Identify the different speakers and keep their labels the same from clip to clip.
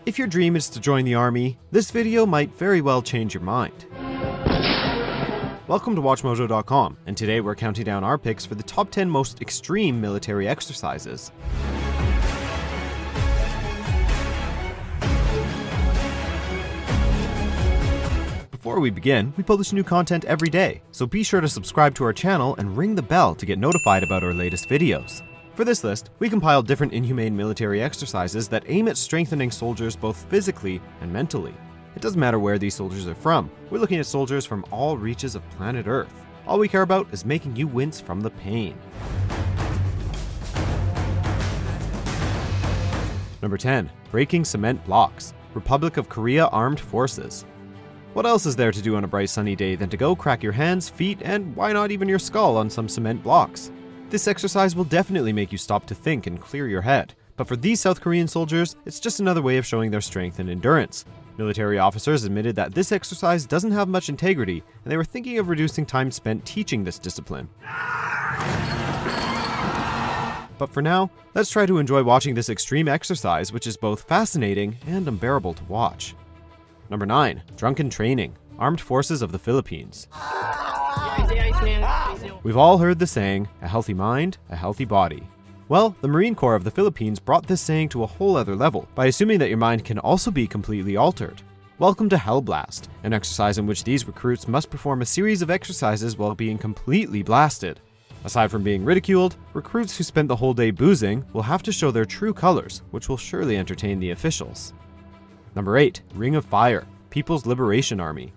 Speaker 1: If your dream is to join the army, this video might very well change your mind. Welcome to WatchMojo.com, and today we're counting down our picks for the top 10 most extreme military exercises. Before we begin, we publish new content every day, so be sure to subscribe to our channel and ring the bell to get notified about our latest videos. For this list, we compiled different inhumane military exercises that aim at strengthening soldiers both physically and mentally. It doesn't matter where these soldiers are from, we're looking at soldiers from all reaches of planet Earth. All we care about is making you wince from the pain. Number 10. Breaking cement blocks. Republic of Korea Armed Forces. What else is there to do on a bright sunny day than to go crack your hands, feet, and why not even your skull on some cement blocks? This exercise will definitely make you stop to think and clear your head. But for these South Korean soldiers, it's just another way of showing their strength and endurance. Military officers admitted that this exercise doesn't have much integrity, and they were thinking of reducing time spent teaching this discipline. But for now, let's try to enjoy watching this extreme exercise, which is both fascinating and unbearable to watch. Number 9. Drunken Training. Armed Forces of the Philippines. We've all heard the saying, a healthy mind, a healthy body. Well, the Marine Corps of the Philippines brought this saying to a whole other level by assuming that your mind can also be completely altered. Welcome to Hell Blast, an exercise in which these recruits must perform a series of exercises while being completely blasted. Aside from being ridiculed, recruits who spent the whole day boozing will have to show their true colors, which will surely entertain the officials. Number 8. Ring of Fire. People's Liberation Army.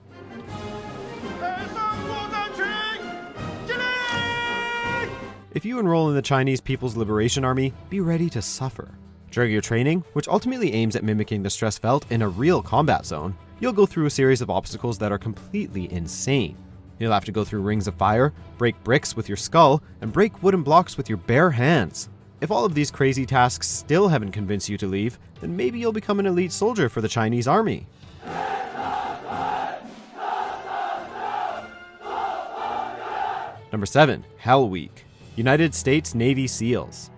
Speaker 1: If you enroll in the Chinese People's Liberation Army, be ready to suffer. During your training, which ultimately aims at mimicking the stress felt in a real combat zone, you'll go through a series of obstacles that are completely insane. You'll have to go through rings of fire, break bricks with your skull, and break wooden blocks with your bare hands. If all of these crazy tasks still haven't convinced you to leave, then maybe you'll become an elite soldier for the Chinese army. Number 7. Hell Week. United States Navy SEALs.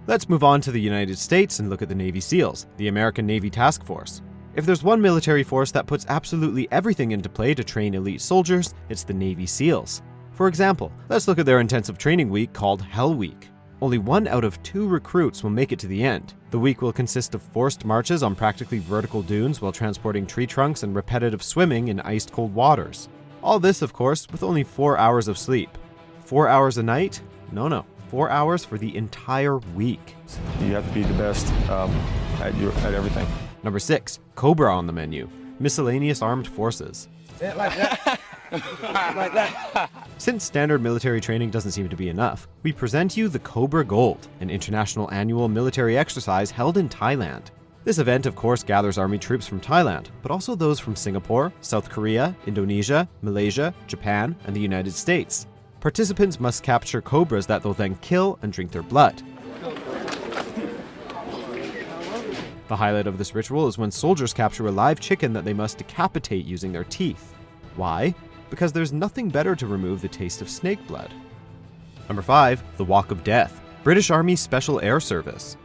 Speaker 1: Let's move on to the United States and look at the Navy SEALs, the American Navy Task Force. If there's one military force that puts absolutely everything into play to train elite soldiers, it's the Navy SEALs. For example, let's look at their intensive training week called Hell Week. Only 1 out of 2 recruits will make it to the end. The week will consist of forced marches on practically vertical dunes while transporting tree trunks and repetitive swimming in iced cold waters. All this, of course, with only 4 hours of sleep. 4 hours a night? No. 4 hours for the entire week.
Speaker 2: You have to be the best at everything.
Speaker 1: Number 6. Cobra on the menu. Miscellaneous Armed Forces.
Speaker 3: Like that. Like that.
Speaker 1: Since standard military training doesn't seem to be enough, we present you the Cobra Gold, an international annual military exercise held in Thailand. This event, of course, gathers army troops from Thailand, but also those from Singapore, South Korea, Indonesia, Malaysia, Japan, and the United States. Participants must capture cobras that they'll then kill and drink their blood. The highlight of this ritual is when soldiers capture a live chicken that they must decapitate using their teeth. Why? Because there's nothing better to remove the taste of snake blood. Number 5. The Walk of Death. British Army Special Air Service.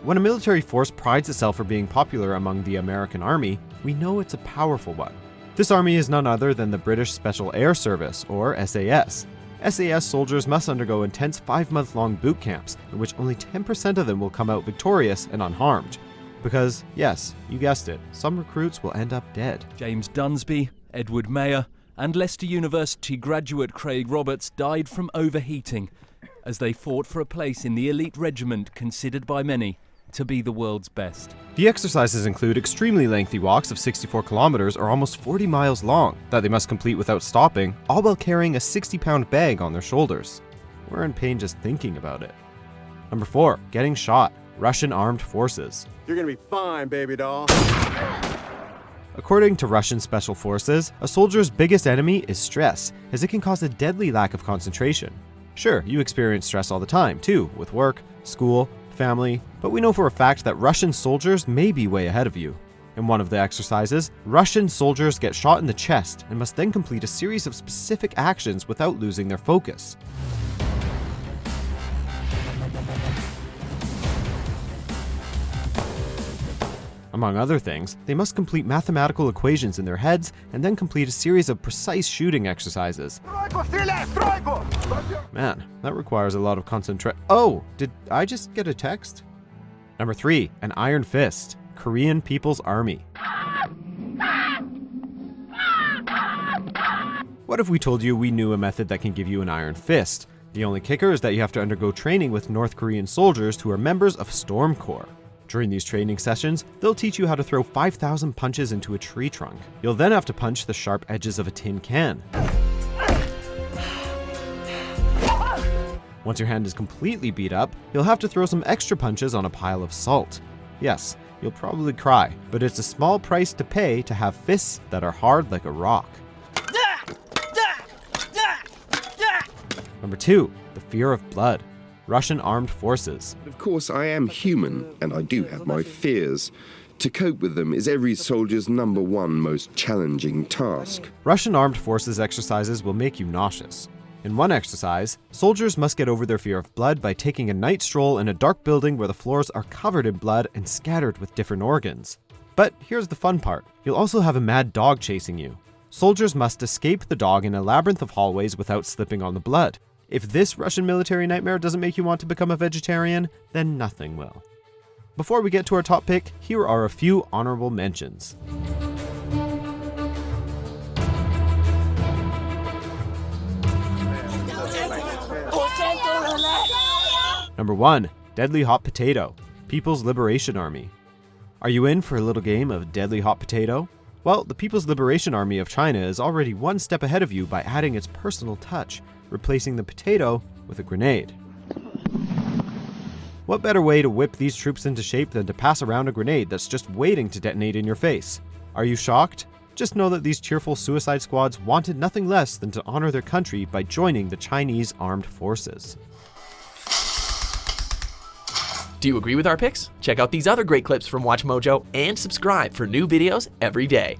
Speaker 1: When a military force prides itself for being popular among the American Army, we know it's a powerful one. This army is none other than the British Special Air Service, or SAS. SAS soldiers must undergo intense 5-month-long boot camps, in which only 10% of them will come out victorious and unharmed. Because, yes, you guessed it, some recruits will end up dead.
Speaker 4: James Dunsby, Edward Mayer, and Leicester University graduate Craig Roberts died from overheating as they fought for a place in the elite regiment considered by many to be the world's best.
Speaker 1: The exercises include extremely lengthy walks of 64 kilometers or almost 40 miles long that they must complete without stopping, all while carrying a 60-pound bag on their shoulders. We're in pain just thinking about it. Number 4. Getting shot. Russian Armed Forces.
Speaker 3: You're gonna be fine, baby doll.
Speaker 1: According to Russian Special Forces, a soldier's biggest enemy is stress, as it can cause a deadly lack of concentration. Sure, you experience stress all the time, too, with work, school, family, but we know for a fact that Russian soldiers may be way ahead of you. In one of the exercises, Russian soldiers get shot in the chest and must then complete a series of specific actions without losing their focus. Among other things, they must complete mathematical equations in their heads and then complete a series of precise shooting exercises. Man, that requires a lot of concentration. Oh, did I just get a text? Number 3, an iron fist. Korean People's Army. What if we told you we knew a method that can give you an iron fist? The only kicker is that you have to undergo training with North Korean soldiers who are members of Storm Corps. During these training sessions, they'll teach you how to throw 5,000 punches into a tree trunk. You'll then have to punch the sharp edges of a tin can. Once your hand is completely beat up, you'll have to throw some extra punches on a pile of salt. Yes, you'll probably cry, but it's a small price to pay to have fists that are hard like a rock. Number 2, the fear of blood. Russian armed forces.
Speaker 5: Of course, I am human, and I do have my fears. To cope with them is every soldier's #1 most challenging task.
Speaker 1: Russian armed forces exercises will make you nauseous. In one exercise, soldiers must get over their fear of blood by taking a night stroll in a dark building where the floors are covered in blood and scattered with different organs. But here's the fun part. You'll also have a mad dog chasing you. Soldiers must escape the dog in a labyrinth of hallways without slipping on the blood. If this Russian military nightmare doesn't make you want to become a vegetarian, then nothing will. Before we get to our top pick, here are a few honorable mentions. Number 1, Deadly Hot Potato, People's Liberation Army. Are you in for a little game of Deadly Hot Potato? Well, the People's Liberation Army of China is already one step ahead of you by adding its personal touch, replacing the potato with a grenade. What better way to whip these troops into shape than to pass around a grenade that's just waiting to detonate in your face? Are you shocked? Just know that these cheerful suicide squads wanted nothing less than to honor their country by joining the Chinese armed forces.
Speaker 6: Do you agree with our picks? Check out these other great clips from WatchMojo and subscribe for new videos every day.